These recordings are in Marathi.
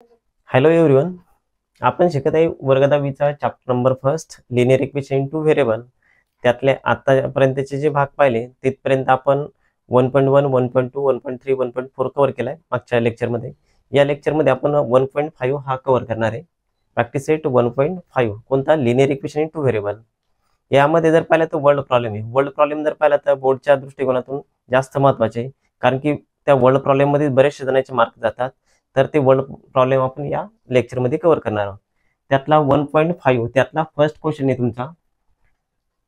Hello everyone. आपण शिकत आहे वर्ग 10वीचा chapter number first linear equation in two variable. त्यातले आतापर्यंतचे जे भाग पाहिले तिथपर्यंत आपण 1.1, 1.2, 1.3, 1.4 कव्हर केलाय मागच्या लेक्चरमध्ये. या लेक्चरमध्ये आपण 1.5 हा कव्हर करणार आहे. प्रॅक्टिस सेट 1.5 कोणता लिनियर इक्वेशन इंटू व्हेरिएबल. यामध्ये जर पाहिलं तर वर्ल्ड प्रॉब्लेम आहे. वर्ल्ड प्रॉब्लेम जर पाहिला तर बोर्डच्या दृष्टिकोनातून जास्त महत्वाचे आहे, कारण की त्या वर्ल्ड प्रॉब्लेम मध्ये बरेचसे जणांचे मार्क जातात. तर ते वर्ल्ड प्रॉब्लेम आपण या लेक्चरमध्ये कव्हर करणार आहोत. त्यातला 1.5 त्यातला फर्स्ट क्वेश्चन आहे तुमचा,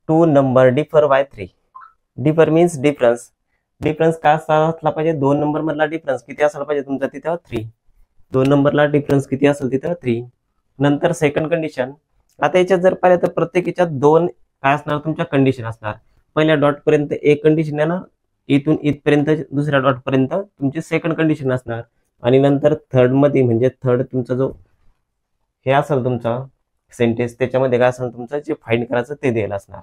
2 number differ by 3. Differ means difference. Difference काय असला पाहिजे, 2 नंबर मधला डिफरन्स किती असला पाहिजे तुमचा तिथं 3. 2 नंबरला डिफरन्स किती असेल तिथं 3. नंतर सेकंड कंडिशन. आता याच्यात जर पाहिलं तर प्रत्येक याच्यात दोन काय असणार तुमच्या कंडिशन असणार. पहिल्या डॉट पर्यंत एक कंडिशन येणार, इथून इथपर्यंत दुसऱ्या डॉट पर्यंत तुमची सेकंड कंडिशन असणार, आणि नंतर थर्ड मध्ये म्हणजे थर्ड तुमचा जो हे असेल तुमचा सेंटेन्स त्याच्यामध्ये काय असेल तुमचं जे फाइंड करायचं ते द्यायला असणार.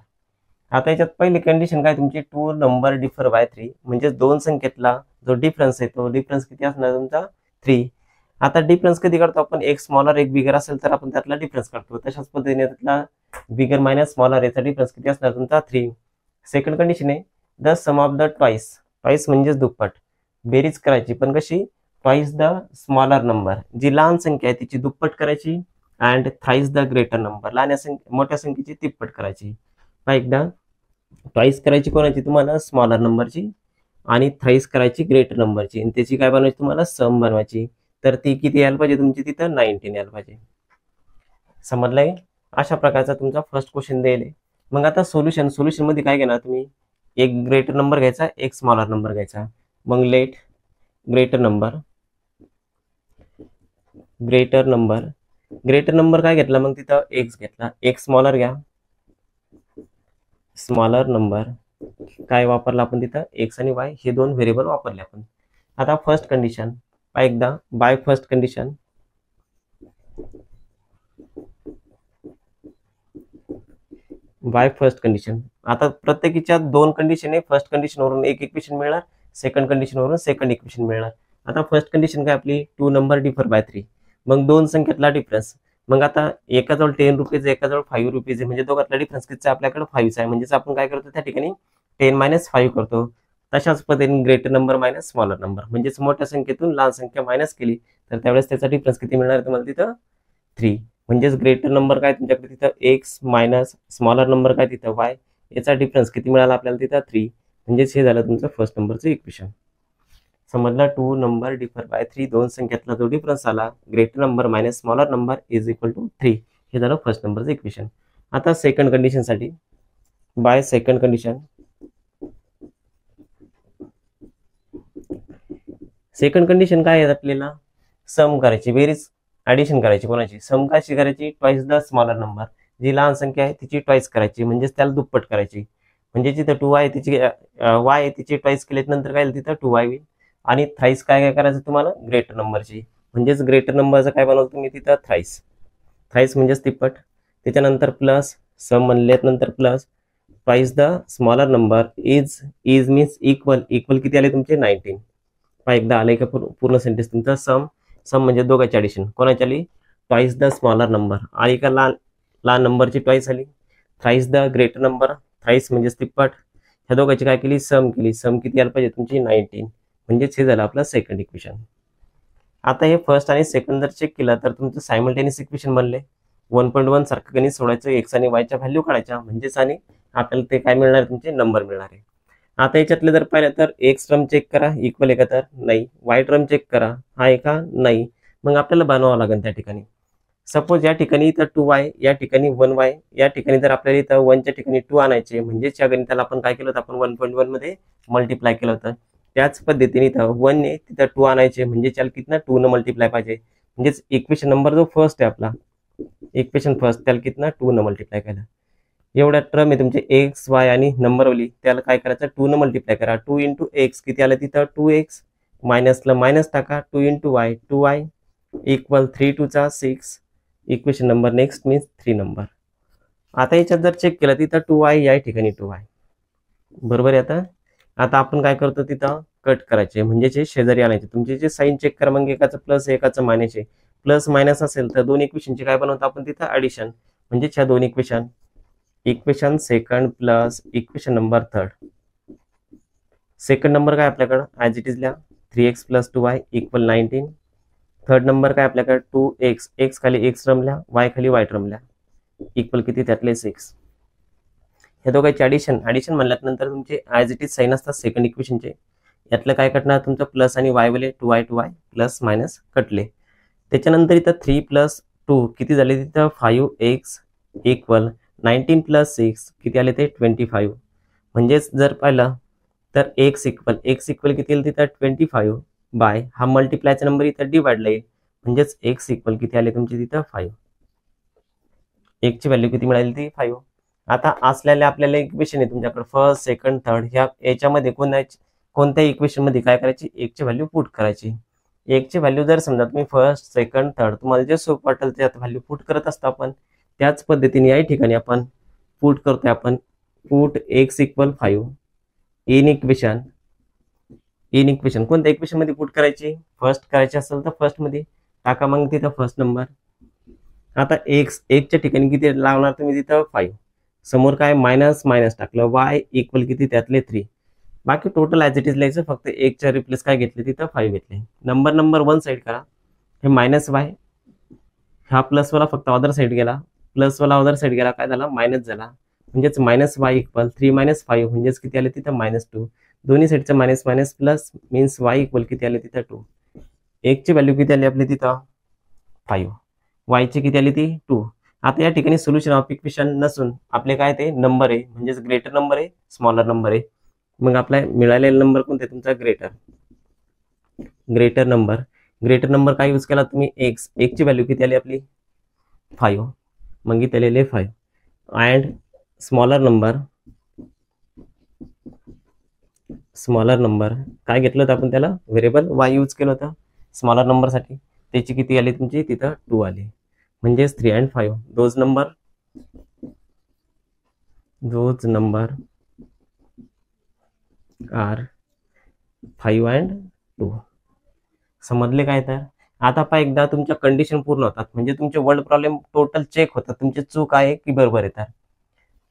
आता याच्यात पहिली कंडिशन काय तुमची, 2 नंबर डिफर बाय 3, म्हणजे दोन संख्येतला जो डिफरन्स आहे तो डिफरन्स किती असणार तुमचा 3. आता डिफरन्स कधी करतो आपण, एक स्मॉलर एक बिगर असेल तर आपण त्यातला डिफरन्स काढतो. तशाच पद्धतीने त्यातला बिगर मायनस स्मॉलर याचा डिफरन्स किती असणार तुमचा 3. सेकंड कंडिशन आहे, the sum of the twice. Twice म्हणजेच दुप्पट. बेरीज करायची पण कशी, ट्वाइस द स्मॉलर नंबर, जी लहान संख्या आहे तिची दुप्पट करायची, and thrice the greater number, मोठ्या संख्येची तिप्पट करायची. एकदा ट्वाइस करायची कोणाची तुम्हाला, स्मॉलर नंबरची, आणि थ्राइस करायची ग्रेटर नंबरची, आणि त्याची काय बनवायची तुम्हाला, सम बनवायची. तर ती किती यायला पाहिजे तुमची तिथं 19 यायला पाहिजे. समजलंय. अशा प्रकारचा तुमचा फर्स्ट क्वेश्चन द्यायला. मग आता सोल्युशन मध्ये काय घेणार तुम्ही, एक ग्रेटर नंबर घ्यायचा, एक स्मॉलर नंबर घ्यायचा. मग लेट ग्रेटर नंबर काय घेतला, मग तिथं एक्स घेतला. एक स्मॉलर घ्या, स्मॉलर नंबर काय वापरला आपण तिथं, एक्स आणि वाय हे दोन व्हेरिएबल वापरले आपण. आता फर्स्ट कंडिशन एकदा bye first condition. By first condition. आता प्रत्येकीच्या दोन कंडिशन आहे. फर्स्ट कंडिशन वरून एक इक्वेशन मिळणार, सेकंड कंडिशन वरून सेकंड इक्वेशन मिळणार. आता फर्स्ट कंडिशन काय आपली, 2 नंबर डिफर बाय 3. मग दोन संख्येतला डिफरन्स. मग आता एकाजवळ 10 रुपीज एकाजवळ 5 रुपीज आहे, म्हणजे दोघातला डिफरन्स किती आपल्याकडे 5 आहे. म्हणजेच आपण काय करतो त्या ठिकाणी 10 मायनस 5 करतो. तशाच पद्धतीने greater number minus smaller number, म्हणजेच मोठ्या संख्येतून लहान संख्या मायनस केली तर त्यावेळेस त्याचा डिफरन्स किती मिळणार तुम्हाला तिथं 3. म्हणजेच ग्रेटर नंबर काय तुमच्याकडे तिथं एक्स मायनस स्मॉलर नंबर काय तिथं वाय, याचा डिफरन्स किती मिळाला आपल्याला तिथं 3. म्हणजेच हे झालं तुमचं फर्स्ट नंबरचं इक्वेशन. समजलं. 2 नंबर डिफर बाय 3, दोन संख्येतला जो डिफरन्स आला, greater number minus smaller number is equal to 3, हे झालं फर्स्ट नंबरचं इक्वेशन. आता सेकंड कंडिशन साठी by second condition. Second condition काय आहे आपल्याला, सम करायची, बेरीज ऍडिशन करायची. कोणाची, सम कशी करायची, ट्वाइस द स्मॉलर नंबर, जी लहान संख्या आहे तिची ट्वाइस करायची, म्हणजेच त्याला दुप्पट करायची. म्हणजे जिथं 2 आहे तिची वाय आहे तिची ट्वाइस केल्यानंतर काय तिथं 2y होईल. आणि थ्राइस काय करायचं तुम्हाला, ग्रेटर नंबरची, म्हणजेच ग्रेटर नंबरचं काय बनवलं तुम्ही तिथं थ्राइस. थ्राइस म्हणजेच तिप्पट. त्याच्यानंतर प्लस सम म्हणल्यानंतर plus twice the smaller number is means equal किती आले तुमचे 19. एकदा आले का पूर्ण सेंटेन्स तुमचा. सम म्हणजे दोघांची ऍडिशन, कोणाची आली, ट्वाइस द स्मॉलर नंबर, आली का लहान नंबरची ट्वाइस आली. Thrice the greater number, thrice म्हणजे तिप्पट, ह्या दोघांची काय केली, सम केली. सम किती आलं पाहिजे तुमची 19. म्हणजेच हे झालं आपलं सेकंड इक्वेशन. आता हे फर्स्ट आणि सेकंड जर चेक केलं तर तुमचं सायमल्टेनियस इक्वेशन बनले. 1.1 सारखं गणित सोडायचं, एक्स आणि वायच्या व्हॅल्यू काढायच्या, म्हणजेच आणि आपल्याला ते काय मिळणार तुमचे नंबर मिळणार आहे. आता याच्यातले जर पाहिलं तर एक्स टर्म चेक करा, इक्वल आहे का तर नाही. वाय टर्म चेक करा, हा आहे का नाही. मग आपल्याला बनवावं लागेल त्या ठिकाणी. सपोज या ठिकाणी इथं 2y, या ठिकाणी 1y, या ठिकाणी जर आपल्याला इथं 1च्या ठिकाणी 2 आणायचे, म्हणजेच या गणिताला आपण काय केलं होतं, आपण 1.1 मध्ये मल्टिप्लाय केलं होतं. त्याच पद्धतीने इथं 1 ने तिथं 2 आणायचे, म्हणजे त्याला कितना 2 न मल्टिप्लाय पाहिजे. म्हणजेच इक्वेशन नंबर जो फर्स्ट आहे आपला, इक्वेशन फर्स्ट, त्याला कितना 2 न मल्टिप्लाय केलं. एवढ्या टर्म आहे तुमचे एक्स वाय आणि नंबरवली, त्याला काय करायचं 2 न मल्टिप्लाय करा. 2 इंटू एक्स किती आलं तिथं 2x, मायनसला मायनस टाका, 2 इंटू वाय 2y, इक्वल 3 2 चा 6. Equation number next means 3 number. आता याच्यात जर चेक केलं तिथं 2y, या ठिकाणी 2y, बरोबर आहे. आता आपण काय करतो तिथं कट करायचे, म्हणजे जे शेजारी आणायचे. तुमचे जे साईन चेक करा, मग एकाचं प्लस एकाचं मायनस आहे. प्लस मायनस असेल तर दोन इक्वेशनचे काय बनवतो आपण तिथं ॲडिशन, म्हणजे ह्या दोन equation second plus equation number third. Second number काय आपल्याकडं ॲज इट इज लिहा 3x + 2y = 19. थर्ड नंबर काय आपल्याकडे 2x, x खाली x रमल्या, y खाली y रमल्या, इक्वल किती त्यातले 6. हे दोघांचे ॲडिशन म्हणल्यानंतर तुमचे ॲज इट इज साईन असतात सेकंड इक्वेशनचे. यातलं काय कटणार तुमचं प्लस आणि y वले 2y प्लस मायनस कटले. त्याच्यानंतर इथं 3 + 2 किती झाले तिथं 5x = 19 + 6 किती आले ते 25. म्हणजेच जर पाहिलं तर x इक्वल किती येईल तिथं 25 बाय हा मल्टिप्लायचा नंबर इथं डिवाइडला येईल, म्हणजेच x इक्वल किती आले तुमचे तिथं 5. x ची व्हॅल्यू किती मिळाली ती 5. आता असलेले आपल्याला इक्वेशन आहे तुमच्याकडे फर्स्ट सेकंड थर्ड, ह्या याच्यामध्ये कोणत्या इक्वेशन मध्ये काय करायची x ची व्हॅल्यू पुट करायची. x ची व्हॅल्यू जर समजा तुम्ही फर्स्ट सेकंड थर्ड तुम्हाला जे सोपं वाटेल त्यात व्हॅल्यू पुट करत असतो आपण, त्याच पद्धतीने या ठिकाणी आपण पुट करतोय. आपण पुट x = 5 इन इक्वेशन कोणत्या इक्वेशन मध्ये पुट करायची, फर्स्ट करायची असेल तर फर्स्ट मध्ये टाका, मग तिथं फर्स्ट नंबर. आता x च्या ठिकाणी किती लावणार तुम्ही तिथं 5, समोर काय मायनस टाकलं, y इक्वल किती त्यातले 3. बाकी टोटल ॲज इट इज लिहायचं, फक्त 1 च्या रिप्लेस काय घेतले तिथं 5 घेतले. नंबर वन साईड करा, हे -y हा प्लसवाला फक्त अदर साईड गेला, प्लसवाला अदर साईड गेला काय झाला मायनस झाला, म्हणजेच -y इक्वल 3 - 5 म्हणजेच किती आले तिथं -2. दोन्ही साईडचं minus plus means y equal किती आले तिथं 2. 1 ची व्हॅल्यू किती आली आपली तिथं 5, y ची किती आली ती 2. आता या ठिकाणी सोल्युशन ऑफ इक्वेशन नसून आपले काय ते नंबर आहे, म्हणजेच ग्रेटर नंबर आहे स्मॉलर नंबर आहे. मग आपला मिळालेला नंबर कोणता आहे तुमचा ग्रेटर नंबर काय यूज केला तुम्ही x ची व्हॅल्यू किती आली आपली 5, मग इथे लिहिले 5. अँड स्मॉलर नंबर काय घेतलं होतं आपण, त्याला व्हेरिएबल y यूज केलं होतं स्मॉलर नंबर साठी, त्याची किती आली तुमची तिथं 2 आली, म्हणजेच 3 and 5 those number are 5 and 2. समजले काय तर. आता पहा एकदा तुमच्या कंडिशन पूर्ण होतात, म्हणजे तुमचे वर्ल्ड प्रॉब्लेम टोटल चेक होतात, तुमची चूक आहे की बरोबर आहे. तर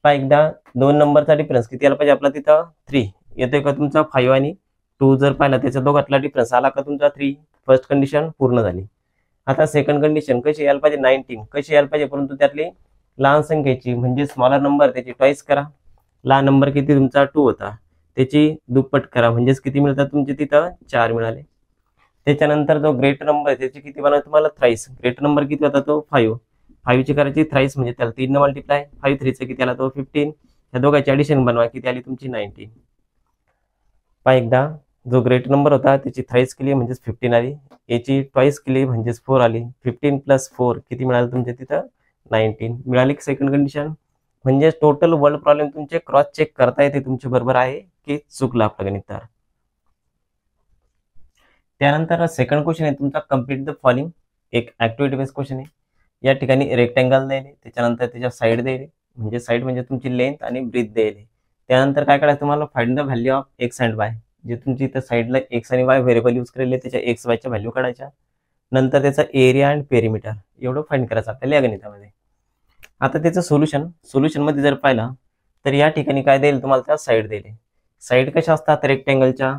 पहा एकदा 2 नंबरचा डिफरन्स किती आला पाहिजे आपला तिथं 3 येतोय का तुमचा 5 आणि 2 जर पाहिला त्याच्या दोघातला डिफरन्स आला का तुमचा 3, फर्स्ट कंडिशन पूर्ण झाली. आता सेकंड कंडिशन कशी यायला पाहिजे 19 कशी यायला पाहिजे, परंतु त्यातली लहान संख्येची म्हणजे स्मॉलर नंबर त्याची ट्वाइस करा, लहान नंबर किती तुमचा 2 होता त्याची दुप्पट करा, म्हणजेच किती मिळतात तुमचे तिथं 4 मिळाले. त्याच्यानंतर जो ग्रेटर नंबर आहे त्याची किती बनवायचं तुम्हाला थ्राईस, ग्रेटर नंबर किती होता तो 5 ची करायची थ्राईस, म्हणजे त्याला 3 मल्टिप्लाय 5 3 किती आला तो 15. या दोघांची ऍडिशन बनवा किती आली तुमची 19. पहा एकदा जो ग्रेटर नंबर होता त्याची थ्राईस केली म्हणजेच 15 आली, याची ट्वाइस केली म्हणजेच 4 आली, 15 + 4 किती मिळालं तुमच्या तिथं 19 मिळाली. सेकंड कंडिशन म्हणजे टोटल वर्ल्ड प्रॉब्लेम तुमचे क्रॉस चेक करता येते तुमचे बरोबर आहे की चुकलं आपलं गणित. तर त्यानंतर सेकंड क्वेश्चन आहे तुमचा कम्प्लीट द फॉलोइंग, एक ऍक्टिव्हिटी बेस्ड क्वेश्चन आहे. या ठिकाणी रेक्टँगल दिले, त्याच्यानंतर त्याच्या साईड दिले, म्हणजे साईड म्हणजे तुमची लेंथ आणि ब्रीथ दिले. त्यानंतर काय करायचं तुम्हाला find the value of x and y, जे तुमची इथं साईडला x आणि y व्हेरिएबल यूज केलेले त्याच्या x y च्या व्हॅल्यू काढायच्या, नंतर त्याचा एरिया अँड पेरिमीटर एवढं फाइंड करायचं आपल्याला या गणितामध्ये. आता त्याचं सोल्युशन मध्ये जर पाहिलं तर या ठिकाणी काय देईल तुम्हाला त्या साईड दिले. साईड कशा असतात रेक्टँगलच्या,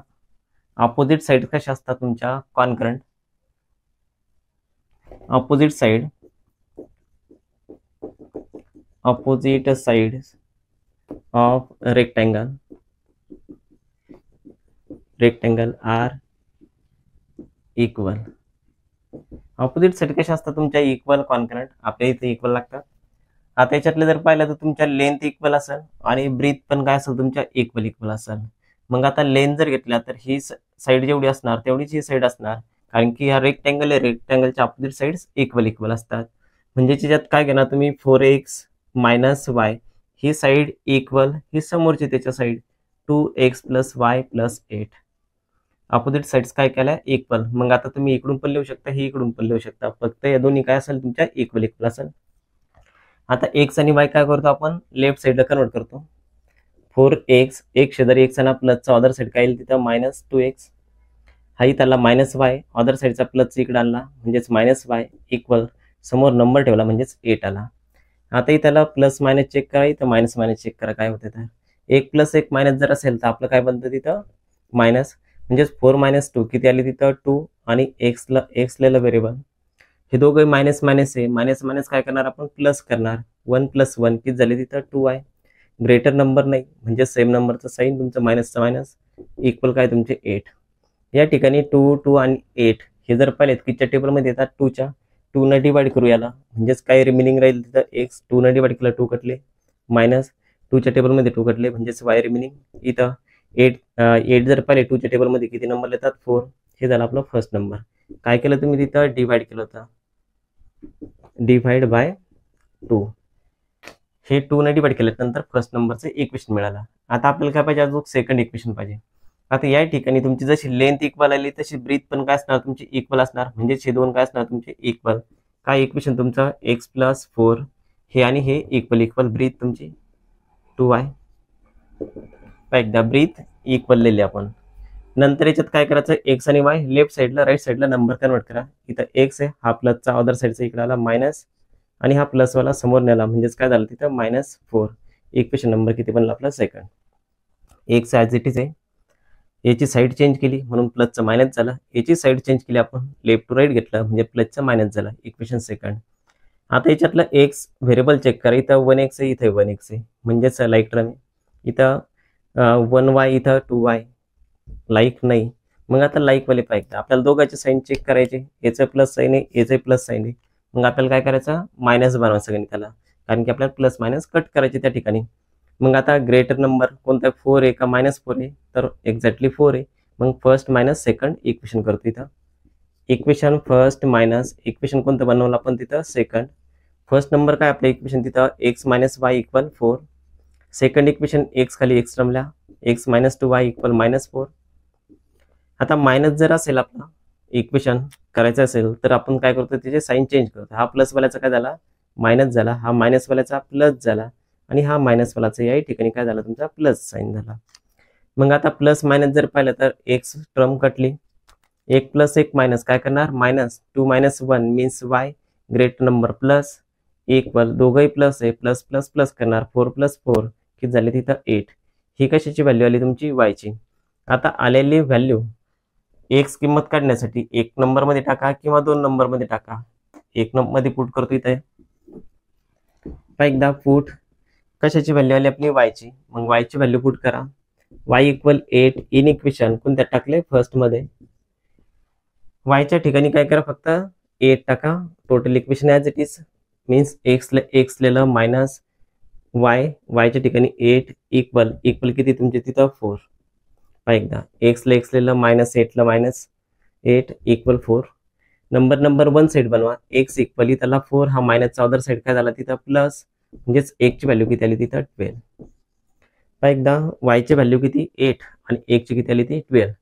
ऑपोजिट साइड कशा असतात तुमच्या concurrent, opposite side of rectangle are equal. Opposite side कशा असतात तुमच्या इक्वल कॉन्करंट, आपल्या इथे इक्वल लागतात. आता याच्यातले जर पाहिलं तर तुमच्या लेंथ इक्वल असेल आणि ब्रीथ पण काय असेल तुमच्या इक्वल असेल. मग आता लेंथ जर घेतल्या तर ही साईड जेवढी असणार तेवढीच ही साईड असणार, कारण की हा रेक्टँगल आहे, रेक्टँगलच्या ऑपोजिट साइड्स इक्वल असतात. म्हणजे त्याच्यात काय घेणार तुम्ही 4x - y ही साईड इक्वल, ही समोरची त्याच्या side 2x + y + 8. Opposite sides काय केल्या इक्वल. मग आता तुम्ही इकडून पण लिहू शकता, ही इकडून पण लिहू शकता, फक्त या दोन्ही काय असेल तुमच्या इक्वल असेल. आता x आणि y काय करतो आपण लेफ्ट साईडला कन्वर्ट करतो. 4x एक शेजारी x आणि प्लसचा अदर साईड काय येईल तिथं -2x. हा इथं आला मायनस वाय, अदर साईडचा प्लस इकडे आणला म्हणजेच मायनस वाय इक्वल समोर नंबर ठेवला म्हणजेच 8 आला. आता इथं प्लस मायनस चेक करा, इथं मायनस मायनस चेक करा काय होते. तर 1 + 1 मायनस जर असेल तर आपलं काय बनतं तिथं मायनस, म्हणजेच 4 - 2 किती आली तिथं 2 आणि एक्सला लिहिलं व्हेरिएबल. हे दोघं मायनस मायनस आहे, मायनस मायनस काय करणार आपण प्लस करणार. 1 + 1 किती झाले तिथं 2y. ग्रेटर नंबर नाही म्हणजे सेम नंबरचं साईन तुमचं मायनसचं मायनस इक्वल काय तुमचे 8. या ठिकाणी 2 2 आणि 8 हे जर पाहिलेत कितीच्या टेबलमध्ये येतात 2च्या. 2 न डिवाइड करू याला म्हणजेच काय रिमेनिंग राहील तिथं एक्स. 2 न डिवाइड केलं 2 कटले मायनस 2च्या टेबलमध्ये 2 कटले म्हणजेच वाय रिमेनिंग. इथं 8 जर पाहिले 2च्या टेबलमध्ये किती नंबर येतात 4. हे झालं आपलं फर्स्ट नंबर. काय केलं तुम्ही तिथं डिवाइड केलं होतं, डिवाइड बाय 2. हे 2 ने डिवाइड केल्यानंतर फर्स्ट नंबरचं इक्वेशन मिळालं. आता आपल्याला काय पाहिजे अजून सेकंड इक्वेशन पाहिजे. आता या ठिकाणी तुमची जशी लेंथ इक्वल आली तशी ब्रीथ पण काय असणार तुमची इक्वल असणार, म्हणजे हे दोन काय असणार तुमचे इक्वल. काय इक्वेशन तुमचं x + 4 हे आणि हे इक्वल इक्वल ब्रीथ तुमची 2y. एकदा ब्रीथ इक्वल लिहिले आपण. नंतर याच्यात काय करायचं एक्स आणि वाय लेफ्ट साईडला राईट साईडला नंबर कन्वर्ट करा. इथं एक्स आहे, हा प्लसचा अदर साईडचा इकडे आला मायनस आणि हा प्लसवाला समोर नेला म्हणजेच काय झालं तिथं -4. इक्वेशन नंबर किती बनला आपला second. X as it is आहे, याची साईड चेंज केली म्हणून प्लसचं मायनस झालं. याची साईड चेंज केली आपण लेफ्ट टू राईट घेतलं म्हणजे प्लसचं मायनस झालं. Equation second. आता याच्यातलं एक्स व्हेरिएबल चेक करा. इथं 1x आहे, इथं 1x आहे म्हणजेच लाईक टर्म. इथं 1y इथं 2y लाईक नाही. मग आता लाईक वाले पाहिजे आपल्याला दोघांचे साईन चेक करायचे. याचं प्लस साईन आहे, याचं प्लस साईन आहे. मग आपल्याला काय करायचं मायनस बनवायचं गणिताला, कारण की आपल्याला प्लस मायनस कट करायचे त्या ठिकाणी. मग आता ग्रेटर नंबर कोणता 4 आहे का -4 आहे, तर एक्झॅक्टली 4 आहे. मग फर्स्ट मायनस सेकंड इक्वेशन करतो. इथं इक्वेशन फर्स्ट मायनस इक्वेशन कोणतं बनवलं आपण तिथं सेकंड. फर्स्ट नंबर काय आपलं इक्वेशन तिथं x - y = 4. Second equation x खाली x रमला x - 2y = -4. आता मायनस जर असेल आपला इक्वेशन करायचं असेल तर आपण काय करतो त्याचे साईन चेंज करतो. हा प्लस वाल्याचा काय झाला मायनस झाला, हा मायनस वाल्याचा प्लस झाला आणि हा मायनस वालाचा या ठिकाणी काय झाला तुमचा प्लस साईन झाला. मग आता प्लस मायनस जर पाहिलं तर एक्स टर्म कटली. 1 + 1 मायनस काय करणार -2 - 1 means y. Great number plus equal दोघंही प्लस आहे, प्लस प्लस प्लस करणार 4 + 4 किती झाले तिथं 8. ही कशाची व्हॅल्यू आली तुमची वायची. आता आलेली व्हॅल्यू एक्स किंमत काढण्यासाठी 1 नंबरमध्ये टाका किंवा 2 नंबरमध्ये टाका. 1 नंबरमध्ये पुट करतो इथे एकदा पुट. कशाची व्हॅल्यू आली आपली वायची. मग वायची व्हॅल्यू पुट करा. y = 8 इन इक्वेशन कोणत्या टाकले फर्स्ट मध्ये. वायच्या ठिकाणी काय करा फक्त 8 टाका. Total equation as it is means x लिहिलं मायनस वायच्या ठिकाणी 8 इक्वल किती तुमचे तिथं 4. एकदा एक्स लिहिलं -8 ला -8 इक्वल 4. नंबर 1 साईड बनवा. एक्स इक्वली त्याला 4 हा मायनसचा अदर साईड काय झाला तिथं प्लस म्हणजेच एक्सची व्हॅल्यू किती आली तिथं 12. एकदा वायची व्हॅल्यू किती 8 आणि एक्सची किती आली ती 12.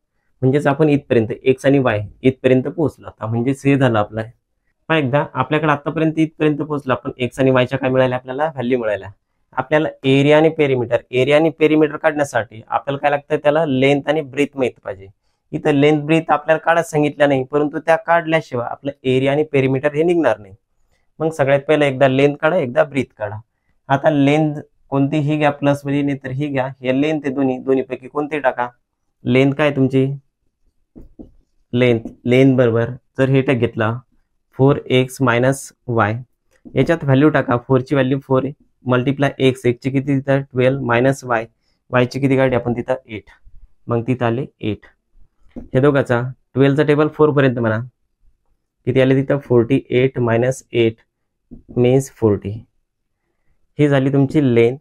म्हणजेच आपण इथपर्यंत एक्स आणि वाय इथपर्यंत पोहोचलो आता म्हणजे हे झालं आपलं. एकदा आपल्याकडे आतापर्यंत इथपर्यंत पोहोचलो आपण. एक्स आणि वायच्या काय मिळाल्या आपल्याला व्हॅल्यू मिळाल्या. आपल्याला एरिया आणि पेरिमीटर काढण्यासाठी आपल्याला काय लागतं त्याला लेंथ आणि ब्रीथ माहित पाहिजे. इथं लेंथ ब्रीथ आपल्याला काढायला सांगितलं नाही, परंतु त्या काढल्याशिवाय आपलं एरिया आणि पेरिमीटर हे निघणार नाही. मग सगळ्यात पहिलं एकदा लेंथ काढा एकदा ब्रीथ काढा. आता लेंथ कोणतीही घ्या प्लस मध्ये नाही तर ही घ्या. हे लेंथ आहे दोन्हीपैकी कोणती टाका. लेंथ काय तुमची लेंथ बरोबर जर हे टाक घेतला 4x - y याच्यात व्हॅल्यू टाका. 4 ची व्हॅल्यू 4 आहे मल्टिप्लाय एक्स ची किती तिथं 12 मायनस वाय ची किती काढली आपण तिथं 8. मग तिथं आले 8. हे दोघाचा 12चा टेबल 4 पर्यंत म्हणा किती आले तिथं 48 - 8 मीन्स 40. ही झाली तुमची लेंथ.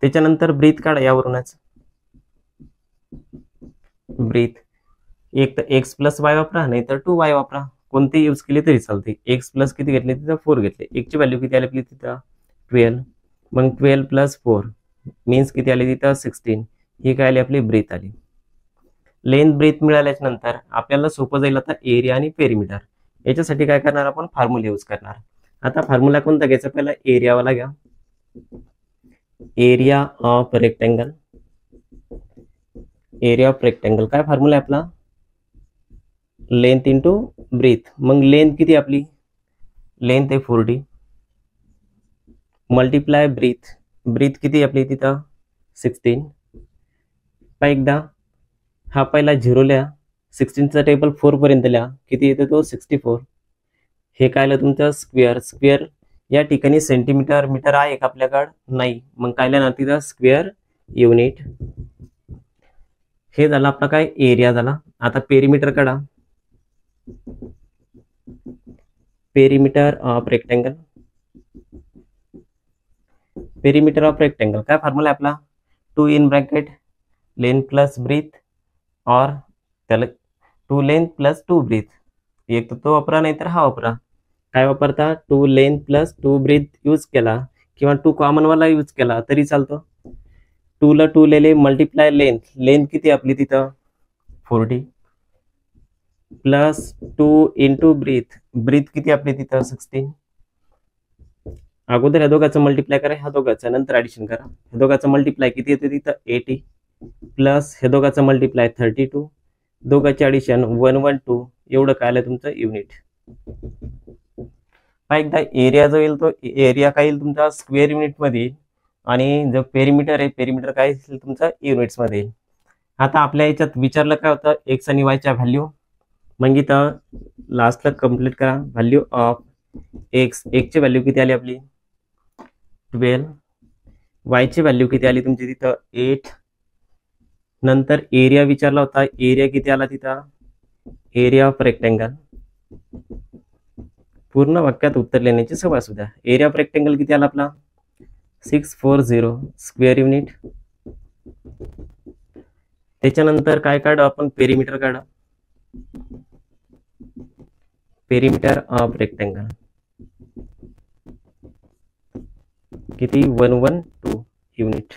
त्याच्यानंतर ब्रीथ काढा यावरूनच. ब्रीथ एक तर x + y वापरा नाही तर 2y वापरा, कोणती यूज केली तरी चालते. x प्लस किती घेतले तिथं 4 घेतले. एक्सची व्हॅल्यू किती आली आपली तिथं 12. मग 12 + 4 मीन्स किती आली तिथं 16. ही काय आली आपली ब्रीथ आली. लेंथ ब्रीथ मिळाल्याच्या नंतर आपल्याला सोपं जाईल आता एरिया आणि पेरिमीटर. याच्यासाठी काय करणार आपण फॉर्म्युला यूज करणार. आता फॉर्म्युला कोणता घ्यायचा पहिला एरियावाला घ्या. Area of rectangle area of rectangle काय फॉर्म्युला आहे आपला, लेंथ इंटू ब्रीथ. मग लेंथ किती आपली, लेंथ आहे 40 मल्टिप्लाय ब्रीथ, ब्रीथ किती आपली तिथं 16. पहा एकदा हा पहिला 0 लिहा, 16चा टेबल 4 पर्यंत लिहा, किती येतो तो 64. हे काय आलं तुमचं स्क्वेअर, स्क्वेअर या ठिकाणी सेंटीमीटर मीटर आहे का आपल्याकडं नाही, मग काय लिहा तिथं स्क्वेअर युनिट. हे झालं आपला काय एरिया झाला. आता पेरीमीटर काढा, perimeter of rectangle, perimeter of rectangle काय फॉर्म्युला आहे आपला, 2 in bracket length plus breadth और त्याला 2 लेंथ प्लस 2 ब्रीथ, एक तर तो वापरा नाही तर हा वापरा. काय वापरता, 2 लेंथ प्लस 2 ब्रीथ यूज केला किंवा 2 कॉमन वाला यूज केला तरी चालतो. 2 ला 2 लिहिले मल्टिप्लाय लेंथ, लेंथ किती आपली तिथं 40 प्लस 2 इंटू ब्रीथ, ब्रीथ किती आपली तिथं 16. अगोदर ह्या दोघांचं मल्टिप्लाय करा, ह्या दोघांचं नंतर ऍडिशन करा. ह्या दोघांचं मल्टिप्लाय किती येते तिथं 80 प्लस ह्या दोघांचं मल्टिप्लाय 32, दोघांचे ऍडिशन 112, एवढं काय आलं तुमचं युनिट. हा एकदा एरिया जो येईल तो एरिया काय येईल तुमचा स्क्वेअर युनिट मध्ये येईल आणि जो पेरीमीटर आहे पेरीमीटर काय येईल तुमचा युनिट्स मध्ये येईल. आता आपल्या याच्यात विचारलं काय होतं एक्स आणि वायच्या व्हॅल्यू, मग इथं लास्टला कम्प्लीट करा. व्हॅल्यू ऑफ एक्स, एक्सची व्हॅल्यू किती आली आपली 12, वायची व्हॅल्यू किती आली तुमची तिथं 8. नंतर एरिया विचारला होता, एरिया किती आला तिथं, एरिया ऑफ रेक्टँगल, पूर्ण वाक्यात उत्तर लिहिण्याची सवय असू द्या. एरिया ऑफ रेक्टँगल किती आला आपला 640 स्क्वेअर युनिट. त्याच्यानंतर काय काढू आपण, पेरीमीटर काढा, पेरीमीटर ऑफ रेक्टँगल किती 112 युनिट.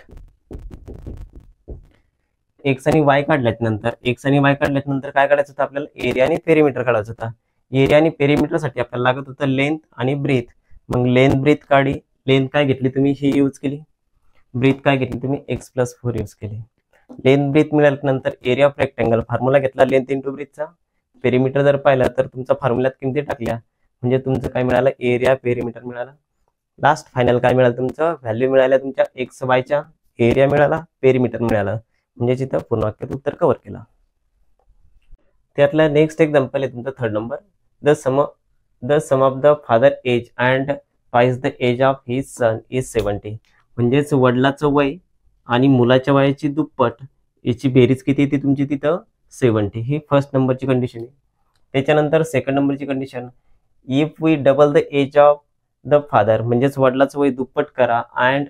एक्स आणि वाय काढल्यात नंतर, एक्स आणि वाय काढल्यात नंतर काय काढायचं होतं आपल्याला, एरिया आणि पेरीमीटर काढायचं होता. एरिया आणि पेरीमीटर साठी आपल्याला लागत होतं लेंथ आणि ब्रीथ. मग लेंथ ब्रीथ काढी, लेंथ काय घेतली तुम्ही ही यूज केली, ब्रीथ काय घेतली तुम्ही x+4 यूज केली. लेंथ ब्रीथ मिळाल्यानंतर एरिया ऑफ रेक्टँगल फॉर्म्युला घेतला लेंथ इंटू ब्रीथचा. पेरीमीटर जर पाहिला तर तुमचा फॉर्म्युल्यात किमती टाकल्या म्हणजे तुमचं काय मिळालं एरिया पेरीमीटर मिळाला. लास्ट फायनल काय मिळालं तुमचं व्हॅल्यू मिळाल्या तुमच्या एक्स वायच्या, एरिया मिळाला पेरीमीटर मिळालं, म्हणजे तिथं पूर्ण वाक्यात उत्तर कव्हर केलं. त्यातला नेक्स्ट एक्झाम्पल आहे तुमचा 3rd number, the sum of the father age and twice the age of his son is 70. म्हणजेच वडिलाचं वय आणि मुलाच्या वयाची दुप्पट याची बेरीज किती येते तुमची तिथं 70. ही फर्स्ट नंबरची कंडिशन आहे. त्याच्यानंतर सेकंड नंबरची कंडिशन, if we double the age of the father, म्हणजेच वडिलाचं वय दुप्पट करा अँड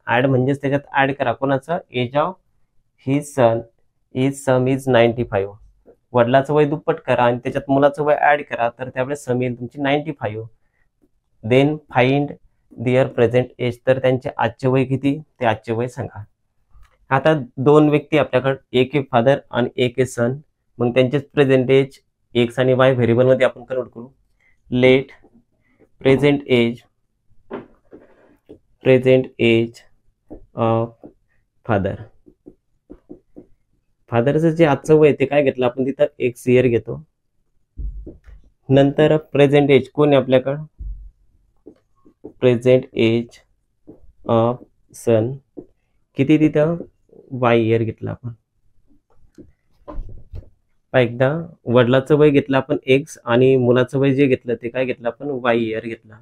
ऍड म्हणजेच त्याच्यात ऍड करा कोणाचं, age of his sum is 95. वडिलाचं वय दुप्पट करा आणि त्याच्यात मुलाचं वय ऍड करा तर त्यावेळेस सम येईल तुमची 95. देन फाइंड दिअर प्रेझेंट एज, तर त्यांचे आजचे वय किती ते आजचे वय सांगा. आता 2 व्यक्ती आपल्याकडे, एक आहे फादर आणि एक आहे सन, मग त्यांचे प्रेझेंट एज एक्स आणि वाय व्हेरिएबल मध्ये आपण कन्वर्ट करू. Let present age of father, फादरचं जे आजचं वय ते काय घेतलं आपण तिथं एक्स इयर घेतो. नंतर प्रेझेंट एज कोण आहे आपल्याकडं, प्रेझेंट एज ऑफ सन किती तिथं वाय इयर घेतलं आपण. एकदा वडिलाचं वय घेतलं आपण एक्स आणि मुलाचं वय जे घेतलं ते काय घेतलं आपण वाय इयर घेतला.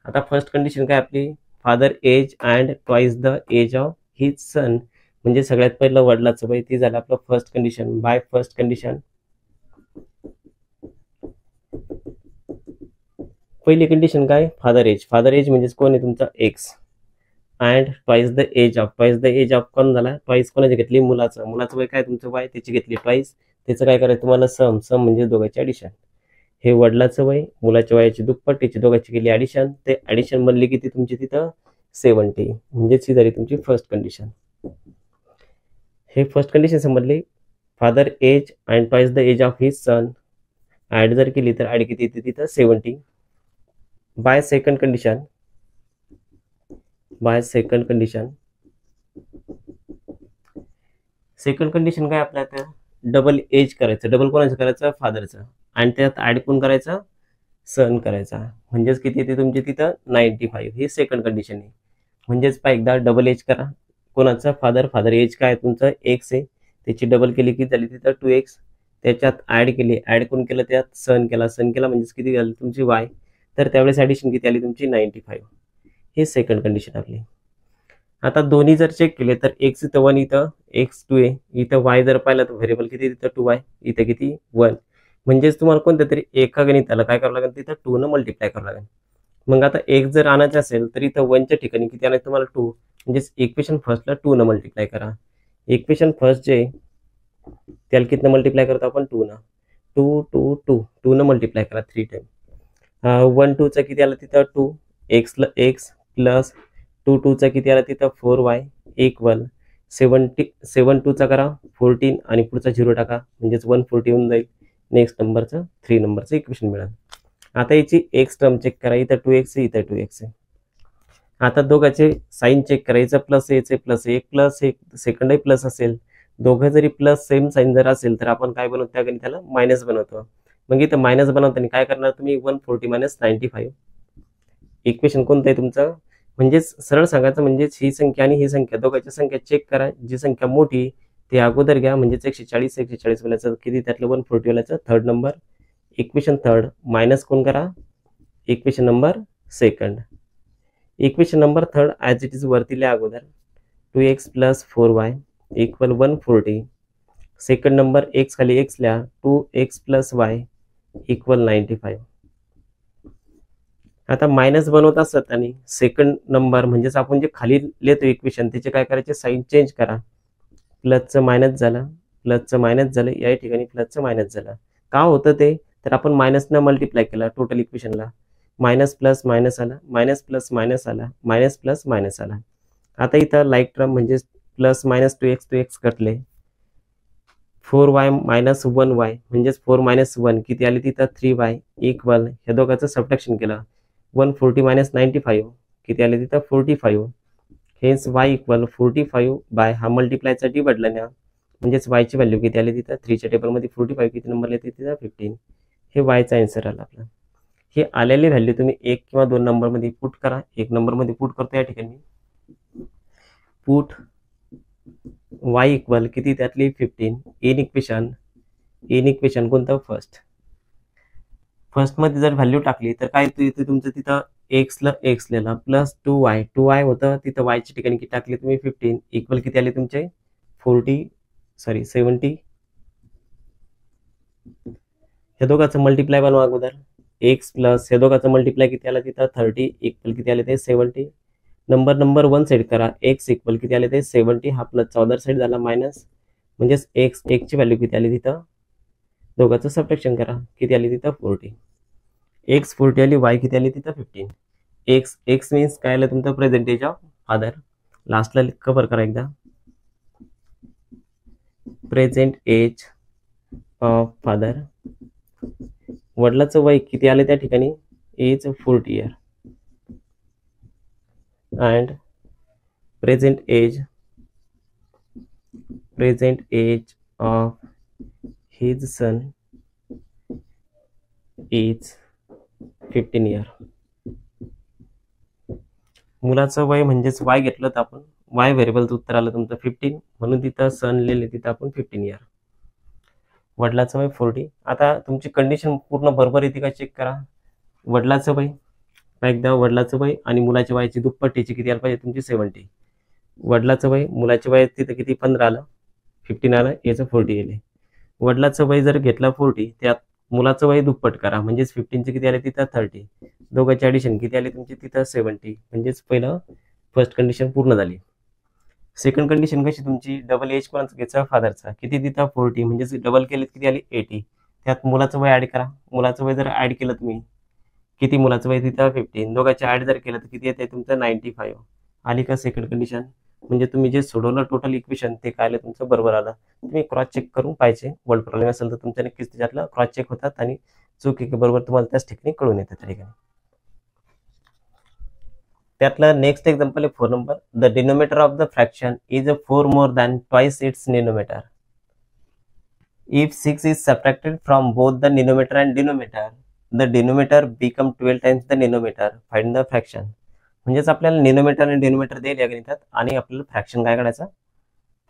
आता फर्स्ट कंडिशन काय आपली, father age and twice the age of his son, म्हणजे सगळ्यात पहिलं वडिलाचं वय ते झालं आपलं first condition. By first condition पहिली कंडिशन काय, फादर एज म्हणजेच कोण आहे तुमचा X and twice the age of कोण झाला, ट्वाइस कोणाची घेतली मुलाचं वय काय तुमचं वाय त्याची घेतली ट्वाइस. त्याचं काय करायचं तुम्हाला सम म्हणजे दोघांची ऍडिशन. हे वडिलाचं वय मुलाच्या वयाची दुप्पट त्याची दोघांची केली ऍडिशन, ते ऍडिशन बनली किती तुमची तिथं 70, म्हणजेच ही झाली तुमची फर्स्ट कंडिशन. हे फर्स्ट कंडिशन समजली, father age and twice the age of his son add जर केली तर ऍड किती येते तिथं 70. By second condition second condition काय आपल्या आता डबल एज करायचं, डबल कोणाचं करायचं, फादरचं, आणि त्यात ऍड कोण करायचा, सन करायचा, म्हणजेच किती येते तुमचे तिथं 95. ही सेकंड कंडिशन आहे. म्हणजेच पहा एकदा डबल एज करा, कोणाचा, फादर, फादर एज काय तुमचं एक्स आहे, त्याची डबल केली की झाली तिथं 2x, त्याच्यात ऍड केली, ऍड कोण केलं, त्यात सन केला, सन केला म्हणजेच किती झाली तुमची y, तर त्यावेळेस ऍडिशन किती आली तुमची 95. हे सेकंड कंडिशन आपली. आता दोन्ही जर चेक केले तर एक्स इथं 1, इथं एक्स 2 आहे, इथं वाय जर पाहिलं तर व्हेरिएबल किती, तिथं 2y, इथं किती 1, म्हणजेच तुम्हाला कोणत्या तरी एका गणिताला काय करावं लागेल, तिथं 2 न मल्टिप्लाय करावं लागेल. मग आता एक जर आणायचं असेल तर इथं 1च्या ठिकाणी किती आणायचं तुम्हाला 2, म्हणजेच इक्वेशन फर्स्टला 2 न मल्टिप्लाय करा. इक्वेशन फर्स्ट जे त्याला किती मल्टिप्लाय करतो आपण, 2 न, 2 2 2 2 न मल्टिप्लाय करा 3 टाइम. 1 2चा किती आला तिथं 2, एक्स प्लस 2 2चा किती आला तिथं 4y इक्वल 7 2चा करा 14 आणि पुढचा 0 टाका, म्हणजेच 140 होऊन जाईल. नेक्स्ट नंबरचं 3 नंबरचं इक्वेशन मिळालं. आता याची एक्स टर्म चेक करा, इथं 2x आहे, इथं 2x आहे. आता दोघांचे साईन चेक करायचं, प्लस याचे प्लस, एक प्लस एक सेकंडही प्लस असेल, दोघं जरी प्लस सेम साईन जर असेल तर आपण काय बनवतो, त्या गणिताला मायनस बनवतो. मग इथं मायनस बनवताना काय करणार तुम्ही, 140 मायनस 95. इक्वेशन कोणतं आहे तुमचं, म्हणजेच सरळ सांगायचं म्हणजेच ही संख्या आणि ही संख्या दोघांची संख्या चेक करा, जी संख्या मोठी ती अगोदर घ्या, म्हणजेच 140 बोलायचं किती, त्यातलं 140 बोलायचं third number, equation third minus कोण करा, equation number second. Equation number third as it is वरती लिहा अगोदर, 2x plus 4y equal 140. Second number x खाली एक्स लिहा, 2x प्लस y इक्वल 95. आता मायनस बनवत असत आणि सेकंड नंबर म्हणजेच आपण जे खाली लिहितो इक्वेशन त्याचे काय करायचे, साईन चेंज करा, प्लसचं मायनस झालं, प्लसचं मायनस झालं, या ठिकाणी प्लसचं मायनस झालं. का होतं ते, तर आपण मायनसनं मल्टिप्लाय केला टोटल इक्वेशनला, मायनस प्लस मायनस आला, मायनस प्लस मायनस आला, मायनस प्लस मायनस आला. आता इथं लाईक टर्म म्हणजे प्लस मायनस 2x कटले, 4y मायनस 1y म्हणजेच 4 मायनस 1 किती आले तिथं 3y इक्वल, ह्या दोघांचं सबट्रॅक्शन केलं, 140 मायनस 95 किती आले तिथं 45. हेच y इक्वल 45 बाय हा मल्टिप्लायचा डी बदला ना, म्हणजेच y ची व्हॅल्यू किती आली तिथं 3च्या टेबलमध्ये 45 किती नंबर येते तिथं 15. हे y चा आन्सर आला आपला. हे आलेली व्हॅल्यू तुम्ही 1 किंवा 2 नंबरमध्ये पुट करा. 1 नंबरमध्ये पुट करतो या ठिकाणी, पुट y इक्वल किती त्यातली 15 इन इक्वेशन कोणतं फर्स्ट मध्ये जर व्हॅल्यू टाकली तर काय येते तुमचं तिथं एक्सला एक्स लिहिला प्लस 2y होतं, तिथं y ची ठिकाणी किती टाकली तुम्ही 15 इक्वल किती आले तुमचे 70. हे दोघांचं मल्टिप्लाय बनवा अगोदर, एक्स प्लस हे दोघांचं मल्टिप्लाय किती आला तिथं 30 इक्वल किती आले ते 70. नंबर 1 साईड करा, एक्स इक्वल किती आले ते 70, हा प्लसचा अदर साईड झाला मायनस, म्हणजेच एक्स ची व्हॅल्यू किती आली तिथं, दोघांचं सबट्रॅक्शन करा किती आली तिथं 40. एक्स 40 आली, वाय किती आली तिथं 15. एक्स मीन्स काय आलं तुमचं प्रेझेंटेज ऑफ फादर, लास्टला कव्हर करा एकदा, प्रेझेंट एज ऑफ फादर. वडिलाचं वय किती आले त्या ठिकाणी age 40 year and present age of his son is 15 year. मुलाचं वय म्हणजेच वाय घेतलं तर आपण वाय व्हेरिएबलचं उत्तर आलं तुमचं 15, म्हणून तिथं सन लिहिले तिथं आपण 15 इयर. वडिलाचं वय 40. आता तुमची कंडिशन पूर्ण बरोबर येते का चेक करा. वडिलाचं वय एकदा, वडिलाचं वय आणि मुलाच्या वयाची दुप्पटीची किती आलं पाहिजे तुमची 70. वडिलाचं वय मुलाच्या वय तिथं किती 15 आलं, 15 आलं, याचं 40 येईल. वडिलाचं वय जर घेतलं 40, त्यात मुलाचं वय दुप्पट करा, म्हणजेच 15चे किती आले तिथं 30, दोघांची ॲडिशन किती आली तुमची तिथं 70, म्हणजेच पहिलं फर्स्ट कंडिशन पूर्ण झाली. सेकंड कंडिशन कशी तुमची, डबल एज कोणाचा घ्यायचा फादरचा, किती तिथं 40, म्हणजेच डबल केले किती आली 80, त्यात मुलाचं वय ॲड करा. मुलाचं वय जर ॲड केलं तुम्ही किती, मुलाचं वय तिथं 15, दोघांचे ॲड जर केलं तर किती येते तुमचं 95. आली का सेकंड कंडिशन. म्हणजे तुम्ही जे सोडवलं टोटल इक्वेशन ते काय आलं तुमचं बरोबर आलं. तुम्ही क्रॉस चेक करून पाहिजे, वर्ड प्रॉब्लेम असेल तर तुमच्या नक्कीच त्याच्यातलं क्रॉस चेक होतात आणि चूक बरोबर तुम्हाला त्याच ठिकाणी कळून येतं त्या ठिकाणी. त्यातलं नेक्स्ट एक्झाम्पल आहे 4 number. The denominator of the fraction is 4 more than twice its denominator. If 6 is subtracted from both the numerator and denominator, the denominator become 12 times the numerator. Find the fraction. म्हणजेच आपल्याला डिनोमिनेटर आणि डिनोमिनेटर दिले या गणितात आणि आपल्याला फ्रॅक्शन काय काढायचं,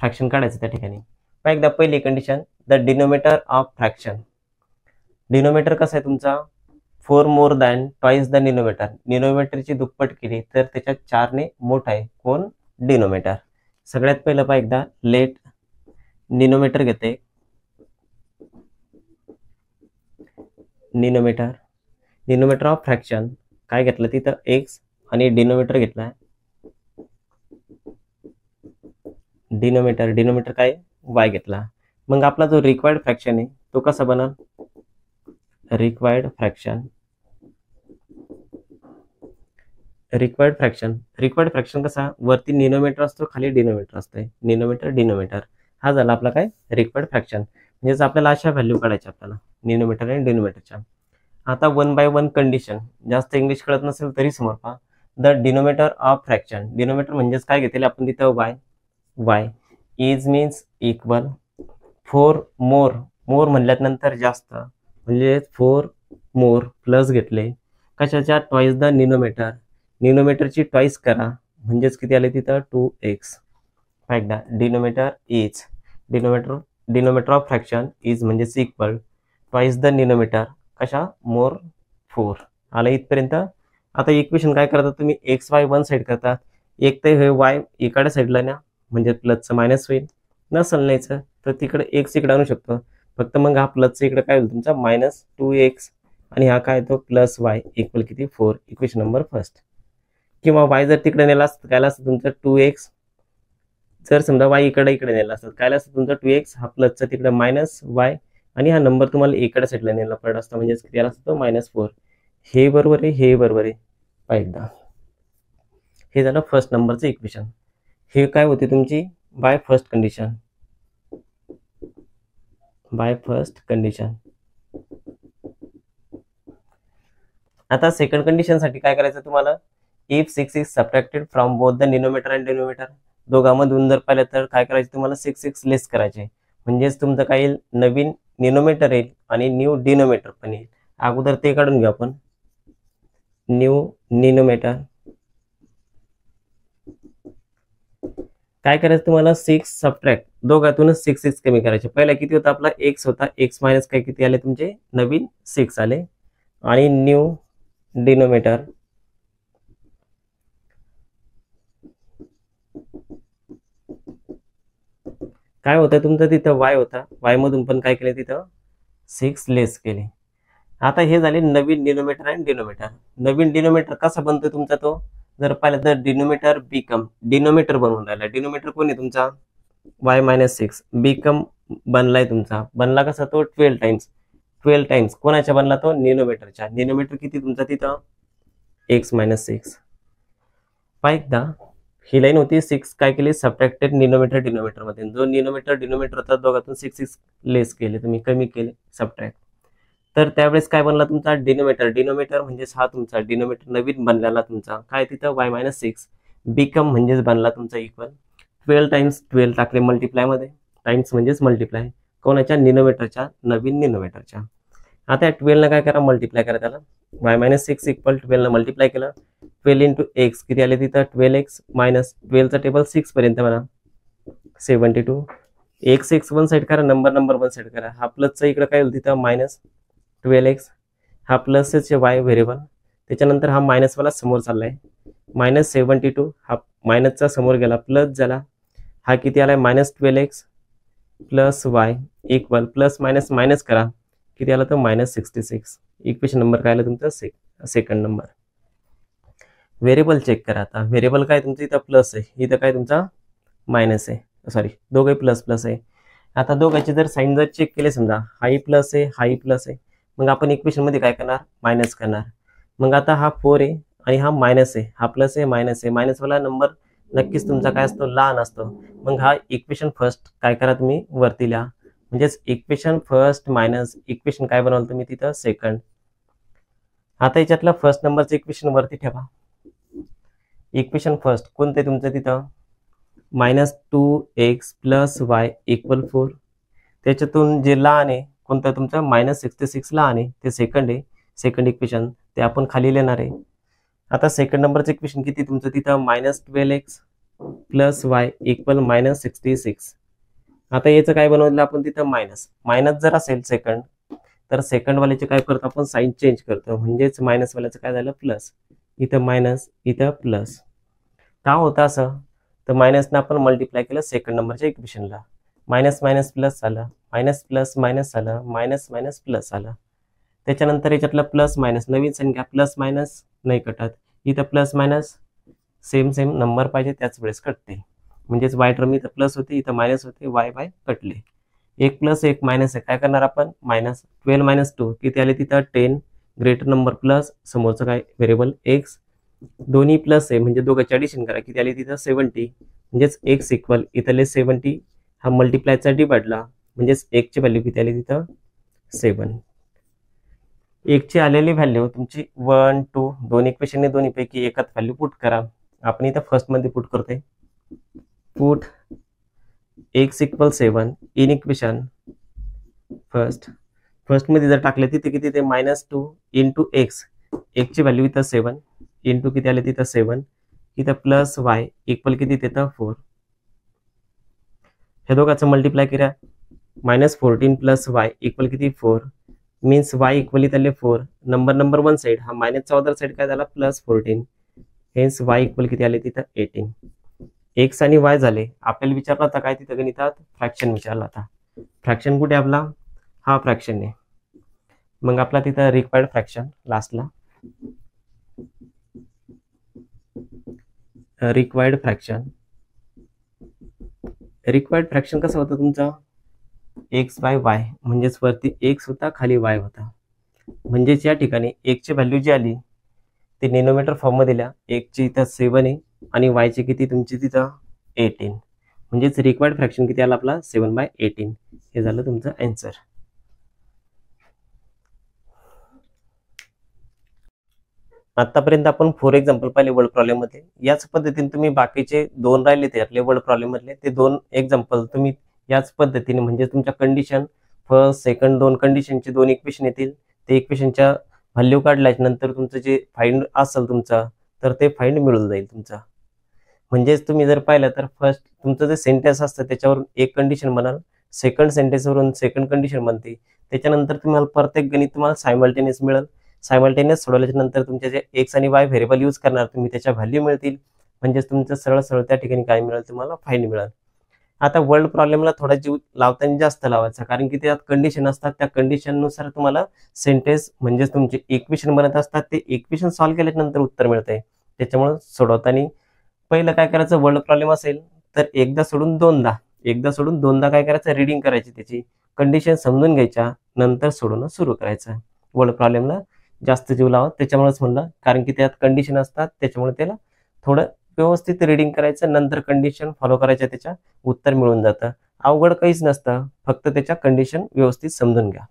फ्रॅक्शन काढायचं त्या ठिकाणी. मग एकदा पहिली condition, the denominator of fraction. Denominator कसं आहे तुमचा 4 more than twice the denominator. डिनोमिनेटरची दुप्पट केली तर त्याच्यात 4 ने मोठा आहे कोण, डिनोमिनेटर. सगळ्यात पहिलं पहा एकदा लेट डिनोमिनेटर घेते, डिनोमिनेटर ऑफ फ्रॅक्शन काय घेतलं तिथं एक्स आणि डिनोमिनेटर घेतला डिनोमिनेटर काय वाय घेतला. मग आपला जो रिक्वायर्ड फ्रॅक्शन आहे तो कसा बनल, रिक्वायर्ड फ्रॅक्शन कसा, वरती डिनोमिनेटर असतो खाली डिनोमिनेटर असतंय, डिनोमिनेटर हा झाला आपला काय रिक्वायर्ड फ्रॅक्शन. म्हणजेच आपल्याला अशा व्हॅल्यू काढायच्या आपल्याला डिनोमिनेटर आणि डिनोमिनेटरच्या. आता 1 बाय 1 कंडिशन, जास्त इंग्लिश कळत नसेल तरी समोर पहा. The denominator of fraction, denominator म्हणजेच काय घेतले आपण तिथं वाय इज मीन्स इक्वल 4 मोर म्हणल्यानंतर जास्त म्हणजे 4 मोर प्लस घेतले कशाच्या, ट्वाइस द डिनोमिनेटरची ट्वाइस करा म्हणजेच किती आले तिथं 2x. एकदा डिनोमिनेटर ऑफ फ्रॅक्शन इज म्हणजेच इक्वल ट्वाइस द डिनोमिनेटर कशा, मोर 4 आलं इथपर्यंत. आता इक्वेशन काय करतात तुम्ही, एक्स वाय वन साईड करतात, एक तर हे वाय इकडे साईडला ना म्हणजे प्लसचं मायनस होईल, नसेल नाहीचं तर तिकडे एक्स इकडे आणू शकतो फक्त. मग हा प्लसचं इकडे काय होईल तुमचा -2x आणि हा काय तो प्लस वाय इक्वल किती 4, इक्वेशन नंबर फर्स्ट. किंवा वाय जर तिकडे नेला असतं काय असतं तुमचं 2x, जर समजा वाय इकडे नेला असतं काय असतं तुमचा 2x, हा प्लसचा तिकडे -y आणि हा नंबर तुम्हाला एकडे साईडला नेला पडला असता म्हणजे याला असतो -4. हे बरोबर आहे, हे बरोबर आहे. एकदा हे झालं फर्स्ट नंबरचं इक्वेशन. हे काय होते तुमची बाय फर्स्ट कंडिशन. आता सेकंड कंडिशन साठी काय करायचं तुम्हाला, if 6 is subtracted from both the denominator and denominator. दोघांमधून जर पाहिलं तर काय करायचं तुम्हाला 6 लेस करायचे. म्हणजेच तुमचं काय येईल, नवीन डिनोमिनेटर येईल आणि न्यू डिनोमिनेटर पण येईल. अगोदर ते काढून घेऊ आपण, न्यू डिनोमिनेटर. काय करायचं तुम्हाला 6 सबट्रॅक्ट, दोघातूनच 6 कमी करायचे. पहिला किती होता आपला x होता, x मायनस काय किती आले तुमचे नवीन 6 आले आणि न्यू डिनोमिनेटर काय होतं तुमचं तिथं y होता, y मधून पण काय केले तिथं 6 लेस केले. आता हे झाले नवीन डिनोमिनेटर आणि डिनोमिनेटर. नवीन डिनोमिनेटर कसा बनतोय तुमचा तो, जर पाहिलं तर डिनोमिनेटर बिकम, डिनोमिनेटर बनवून राहिला. डिनोमिनेटर कोण आहे तुमचा y-6, बिकम बनलाय तुमचा, बनला कसा तो 12 टाइम्स कोणाच्या बनला तो डिनोमिनेटरच्या. डिनोमिनेटर किती तुमचा तिथं x-6. एकदा ही लाईन होती 6 काय केली सबट्रॅक्टेड डिनोमिनेटर मध्ये, जो डिनोमिनेटर होता दोघातून 6 लेस केले तुम्ही, कमी केले सबट्रॅक्ट. तर त्यावेळेस काय बनला तुमचा डिनोमिनेटर म्हणजेच हा तुमचा डिनोमिनेटर नवीन बनलेला तुमचा काय तिथं y-6, बिकम म्हणजेच बनला तुमचा इक्वल 12 टाइम्स 12 टाकले मल्टिप्लाय मध्ये, टाइम्स म्हणजेच मल्टिप्लाय कोणाच्या डिनोमिनेटरच्या, नवीन डिनोमिनेटरच्या. आता 12 ने काय करा मल्टिप्लाय करा त्याला, y-6 इक्वल 12 ने मल्टिप्लाय केलं, 12 इंटू एक्स किती आले तिथं 12x मायनस 12चा टेबल 6 पर्यंत म्हणा 72. x वन साईड करा, नंबर वन साईड करा, हा प्लसचा इकडे काय होईल तिथं -12x, हा प्लसचे y व्हेरिएबल, त्याच्यानंतर हा मायनसवाला समोर चाललाय -72, हा मायनसचा समोर गेला प्लस झाला, हा किती आलाय -12x plus y equal plus minus minus करा किती आला तर -66. इक्वेशन नंबर काय आला तुमचा सेकंड नंबर. व्हेरिएबल चेक करा. आता व्हेरिएबल काय तुमचं इथं प्लस आहे, इथं काय तुमचा मायनस आहे, सॉरी दोघे प्लस आहे. आता दोघांचे जर साईन जर चेक केले, समजा हाई प्लस आहे, मग आपण इक्वेशन मध्ये काय करणार मायनस करणार. मग आता हा 4 आहे आणि हा मायनस आहे, हा प्लस आहे मायनसवाला नंबर नक्कीच तुमचा काय असतो लहान असतो. मग हा इक्वेशन फर्स्ट काय करा तुम्ही वरती लिहा, म्हणजेच इक्वेशन फर्स्ट मायनस इक्वेशन काय बनवलं तुम्ही तिथं सेकंड. आता याच्यातला फर्स्ट नंबरचं इक्वेशन वरती ठेवा, इक्वेशन फर्स्ट कोणतं आहे तुमचं तिथं -2x + y = 4. त्याच्यातून जे लहान आहे कोणतं तुमचं -66 लहान आहे ते सेकंड आहे. सेकंड इक्वेशन ते आपण खाली लिहिणार आहे. आता सेकंड नंबरचं इक्वेशन किती तुमचं तिथं -12x + y = -66. आता याचं काय बनवलं आपण तिथं मायनस जर असेल सेकंड तर सेकंड वाल्याचे काय करतो आपण साईन चेंज करतो, म्हणजेच मायनस वाल्याचं काय झालं प्लस. इथं मायनस इथं प्लस. का होतं असं तर मायनसनं आपण मल्टिप्लाय केलं सेकंड नंबरच्या इक्वेशनला. मायनस मायनस प्लस झालं, मायनस प्लस मायनस झालं, मायनस मायनस प्लस झालं. त्याच्यानंतर याच्यातलं प्लस मायनस नवीन संख्या प्लस मायनस नाही कटत. इथं प्लस मायनस सेम नंबर पाहिजे त्याच वेळेस कटते. म्हणजेच वाय टर्म इथं प्लस होते इथं मायनस होते, वाय बाय कटले. 1 + 1 मायनस आहे काय करणार आपण -12 - 2 किती आले तिथं 10. ग्रेटर नंबर प्लस समोरचं काय व्हेरिएबल एक्स. दोन्ही प्लस आहे म्हणजे दोघांची ॲडिशन करा किती आली तिथं 70. म्हणजेच एक्स इक्वल इथले 70 हा मल्टिप्लायचा डिवाइडला म्हणजेच 1 ची व्हॅल्यू किती आली तिथं 7. 1 ची आलेली व्हॅल्यू तुमची 1 2 दोन इक्वेशनने दोन्हीपैकी एकात व्हॅल्यू पुट करा. आपण इथं फर्स्टमध्ये पुट करतोय. पुट x = 7 इन इक्वेशन फर्स्टमध्ये जर टाकले तिथे किती ते -2 × x. ची व्हॅल्यू इथं 7 इंटू किती आले तिथं 7. इथं प्लस y इक्वल किती तिथं 4. हे दोघांचं मल्टिप्लाय करा. -14 + y इक्वल किती 4. मीन्स y इक्वल इथले 4. नंबर वन साईड हा मायनसचा अदर साईड काय झाला +14. हेन्स y इक्वल किती आले तिथं 18. एक्स आणि वाय झाले. आपल्याला विचारला होता काय तिथं गणितात फ्रॅक्शन विचारला होता. फ्रॅक्शन कुठे आपला हा फ्रॅक्शन आहे. मग आपला तिथं रिक्वायर्ड फ्रॅक्शन लास्टला रिक्वायर्ड फ्रॅक्शन कसं होतं तुमचं x/y म्हणजेच वरती x होता खाली y होता. म्हणजेच या ठिकाणी x ची व्हॅल्यू जी आली ते डिनोमिनेटर फॉर्म मध्ये दिल्या. x ची इथं 7 आहे आणि y ची किती तुमची तिथं 18. म्हणजेच रिक्वायर्ड फ्रॅक्शन किती आला आपला 7/18. हे झालं तुमचं आन्सर. आतापर्यंत आपण 4 एक्झाम्पल पाहिले वर्ड प्रॉब्लेम मध्ये. याच पद्धतीने तुम्ही बाकीचे 2 राहिले त्यातले वर्ड प्रॉब्लेम मधले ते 2 एक्झाम्पल तुम्ही याच पद्धतीने म्हणजे तुमच्या कंडिशन फर्स्ट सेकंड 2 कंडिशनचे 2 इक्वेशन येतील. ते इक्वेशनच्या व्हॅल्यू काढल्याच्या नंतर तुमचं जे फाइंड असेल तुमचा तर ते फाइंड मिळून जाईल तुमचा. म्हणजेच तुम्ही जर पाहिलं तर फर्स्ट तुमचं जे सेंटेन्स असतं त्याच्यावरून एक कंडिशन म्हणाल, सेकंड सेंटेन्सवरून सेकंड कंडिशन बनते. त्याच्यानंतर तुम्हाला प्रत्येक गणित तुम्हाला सायमल्टेनियस मिळेल. सायमल्टेनियस सोडवल्याच्या नंतर तुमचे जे एक्स आणि वाय व्हेरिएबल यूज करणार तुम्ही त्याच्या व्हॅल्यू मिळतील. म्हणजेच तुमचं सरळ त्या ठिकाणी काय मिळेल तुम्हाला फाइंड मिळेल. आता वर्ल्ड प्रॉब्लेमला थोडा जीव लावताना जास्त लावायचा कारण की त्यात कंडिशन असतात. त्या कंडिशननुसार तुम्हाला सेंटेन्स म्हणजेच तुमचे इक्वेशन बनत असतात. ते इक्वेशन सॉल्व्ह केल्यानंतर उत्तर मिळतंय. त्याच्यामुळे सोडवताना पहिलं काय करायचं वर्ल्ड प्रॉब्लेम असेल तर एकदा सोडून दोनदा काय करायचं रीडिंग करायची, त्याची कंडिशन समजून घ्यायच्या नंतर सोडवणं सुरू करायचं. वर्ल्ड प्रॉब्लेमला जास्त जीव लावा त्याच्यामुळेच म्हणलं कारण की त्यात कंडिशन असतात. त्याच्यामुळे त्याला थोडं व्यवस्थित रीडिंग करायचं नंतर कंडिशन फॉलो करायच्या त्याच्या उत्तर मिळून जातं. अवघड काहीच नसतं, फक्त त्याच्या कंडिशन व्यवस्थित समजून घ्या.